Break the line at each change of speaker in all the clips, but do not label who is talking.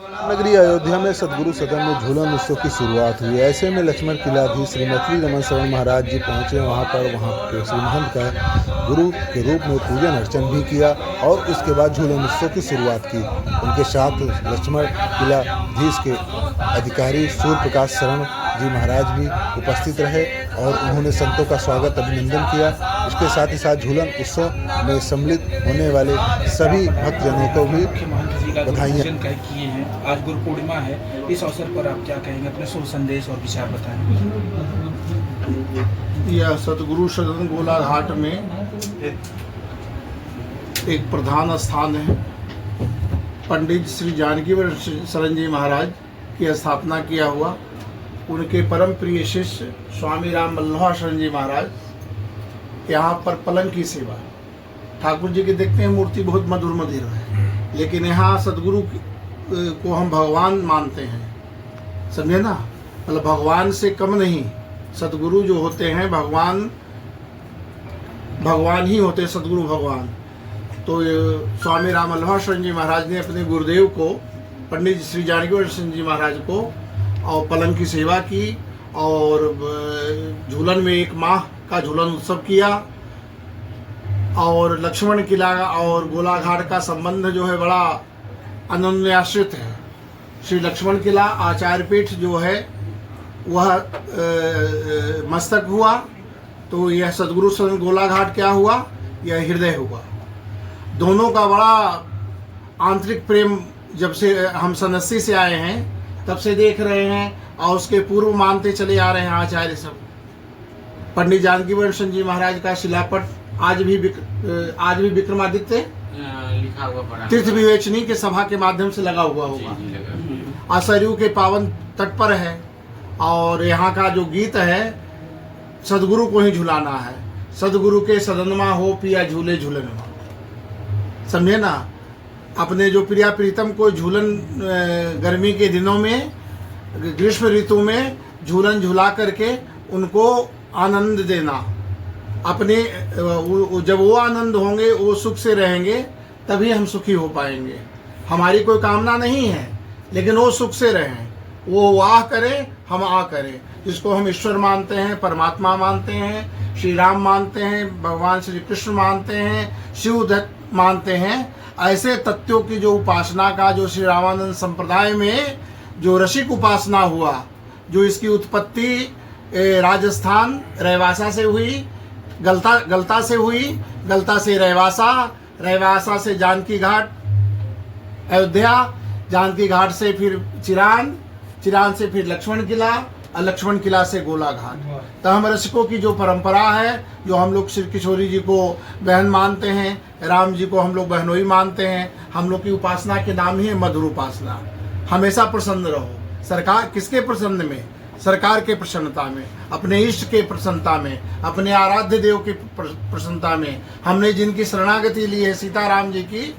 नगरी अयोध्या में सदगुरु सदन में झूलन उत्सव की शुरुआत हुई। ऐसे में लक्ष्मण किलाधीश श्री मैथिली रमन शरण महाराज जी पहुंचे। वहां के श्री महंत का गुरु के रूप में पूजन अर्चन भी किया और इसके बाद झूलन उत्सव की शुरुआत की। उनके साथ लक्ष्मण किलाधीश के अधिकारी सूर्य प्रकाश शरण जी महाराज भी उपस्थित रहे और उन्होंने संतों का स्वागत अभिनंदन किया। इसके साथ ही साथ झूलन उत्सव में सम्मिलित होने वाले सभी भक्तजनों को भी बधाइयाँ
किए हैं। आज गुरु पूर्णिमा है, इस अवसर पर आप क्या कहेंगे, अपने शुभ संदेश और विचार बताएं।
यह सतगुरु सदन गोलाघाट में एक प्रधान स्थान है। पंडित श्री जानकी शरण जी महाराज की स्थापना किया हुआ, उनके परम प्रिय शिष्य स्वामी राम वल्लभ शरण जी महाराज यहाँ पर पलंग की सेवा। ठाकुर जी के देखते हैं मूर्ति बहुत मधुर मधिर है, लेकिन यहाँ सदगुरु को हम भगवान मानते हैं, समझे ना। मतलब भगवान से कम नहीं, सदगुरु जो होते हैं भगवान ही होते हैं, सदगुरु भगवान। तो स्वामी राम वल्लभ शरण जी महाराज ने अपने गुरुदेव को, पंडित श्री जानकी शरण जी महाराज को, और पलंग की सेवा की और झूलन में 1 माह का झूलन उत्सव किया। और लक्ष्मण किला और गोलाघाट का संबंध जो है बड़ा अनन्याश्रित है। श्री लक्ष्मण किला आचार्य पीठ जो है वह मस्तक हुआ, तो यह सदगुरु सदन गोलाघाट क्या हुआ, यह हृदय हुआ। दोनों का बड़ा आंतरिक प्रेम जब से हम सन 80 से आए हैं तब से देख रहे हैं, और उसके पूर्व मानते चले आ रहे हैं आचार्य सब। पंडित जानकी शरण जी महाराज का शिलापट आज भी विक्रमादित्य
लिखा हुआ पड़ा,
तीर्थ विवेचनी के सभा के माध्यम से लगा हुआ होगा। सरयू के पावन तट पर है, और यहाँ का जो गीत है, सदगुरु को ही झुलाना है। सदगुरु के सदनमा हो पिया झूले झूलनवा, समझे ना। अपने जो प्रिया प्रीतम को झूलन गर्मी के दिनों में, ग्रीष्म ऋतु में झूलन झुला करके उनको आनंद देना। अपने जब वो आनंद होंगे, वो सुख से रहेंगे, तभी हम सुखी हो पाएंगे। हमारी कोई कामना नहीं है, लेकिन वो सुख से रहें, वो वाह करें, हम आ करें। जिसको हम ईश्वर मानते हैं, परमात्मा मानते हैं, श्री राम मानते हैं, भगवान श्री कृष्ण मानते हैं, शिव दत्त मानते हैं, ऐसे तत्वों की जो उपासना का, जो श्री रामानंद संप्रदाय में जो रसिक उपासना हुआ, जो इसकी उत्पत्ति राजस्थान रैवासा से हुई, गलता से हुई, गलता से रैवासा से जानकी घाट अयोध्या, जानकी घाट से फिर चिरान से फिर लक्ष्मण किला, और लक्ष्मण किला से गोलाघाट। तो हम रसिकों की जो परंपरा है, जो हम लोग श्री किशोरी जी को बहन मानते हैं, राम जी को हम लोग बहनोई मानते हैं, हम लोग की उपासना के नाम ही है मधुर उपासना। हमेशा प्रसन्न रहो। सरकार किसके प्रसन्न में? सरकार के प्रसन्नता में, अपने इष्ट के प्रसन्नता में, अपने आराध्य देव की प्रसन्नता में। हमने जिनकी शरणागति ली है सीताराम जी की,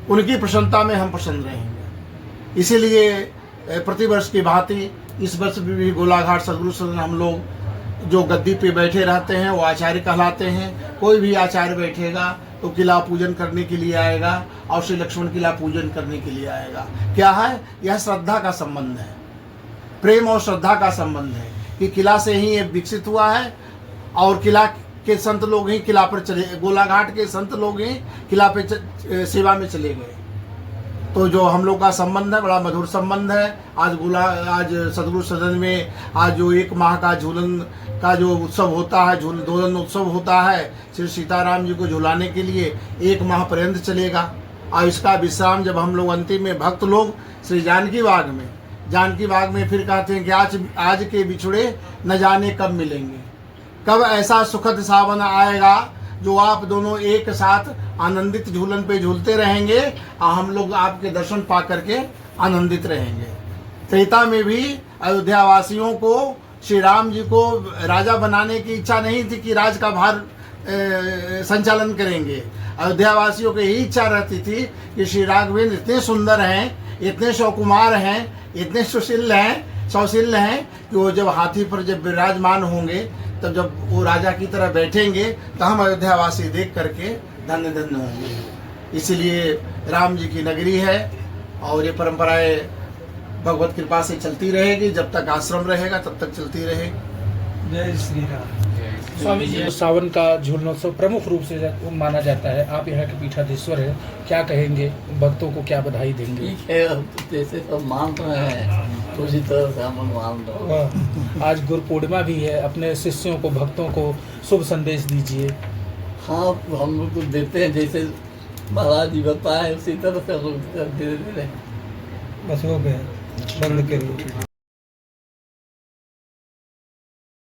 उनकी प्रसन्नता में हम प्रसन्न रहेंगे। इसीलिए प्रतिवर्ष की भांति इस वर्ष भी गोलाघाट सदगुरु सदन हम लोग जो गद्दी पे बैठे रहते हैं वो आचार्य कहलाते हैं। कोई भी आचार्य बैठेगा तो किला पूजन करने के लिए आएगा, और श्री लक्ष्मण किला पूजन करने के लिए आएगा। क्या है? यह श्रद्धा का संबंध है, प्रेम और श्रद्धा का संबंध है कि किला से ही ये विकसित हुआ है, और किला के संत लोग ही किला पर चले, गोलाघाट के संत लोग ही किला पे सेवा में चले गए। तो जो हम लोग का संबंध है, बड़ा मधुर संबंध है। आज सदगुरु सदन में आज जो 1 माह का झूलन का जो उत्सव होता है, झूलन उत्सव होता है, श्री सीताराम जी को झुलाने के लिए 1 माह पर्यंत चलेगा। और इसका विश्राम जब हम लोग अंतिम में भक्त लोग श्री जानकी बाग में फिर कहते हैं कि आज के बिछुड़े न जाने कब मिलेंगे, कब ऐसा सुखद सावन आएगा जो आप दोनों एक साथ आनंदित झूलन पे झूलते रहेंगे, और हम लोग आपके दर्शन पा करके आनंदित रहेंगे। त्रेता में भी अयोध्या वासियों को श्री राम जी को राजा बनाने की इच्छा नहीं थी कि राज का भार संचालन करेंगे। अयोध्या वासियों की यही इच्छा रहती थी कि श्री राघवेंद्र इतने सुंदर हैं, इतने सौकुमार हैं, इतने सुशील हैं कि वो जब हाथी पर जब विराजमान होंगे, तब जब वो राजा की तरह बैठेंगे, तो हम अयोध्यावासी देख करके धन्य धन्य होंगे। इसलिए राम जी की नगरी है, और ये परंपराएं भगवत कृपा से चलती रहेगी। जब तक आश्रम रहेगा तब तक चलती रहेगी।
जय श्री राम।
स्वामी जी, सावन का झूलनोत्सव प्रमुख रूप से माना जाता है। आप यहाँ के पीठाधीश्वर हैं, क्या कहेंगे, भक्तों को क्या बधाई देंगे?
ठीक है, अब जैसे सब मान रहे हैं उसी तरह से हम मान रहे हैं।
आज गुरु पूर्णिमा भी है, अपने शिष्यों को, भक्तों को शुभ संदेश दीजिए।
हाँ, हम लोग तो देते हैं जैसे महाराज जी बताए उसी तरह से हम लोग धीरे धीरे
बस हो गया, बंद करिए।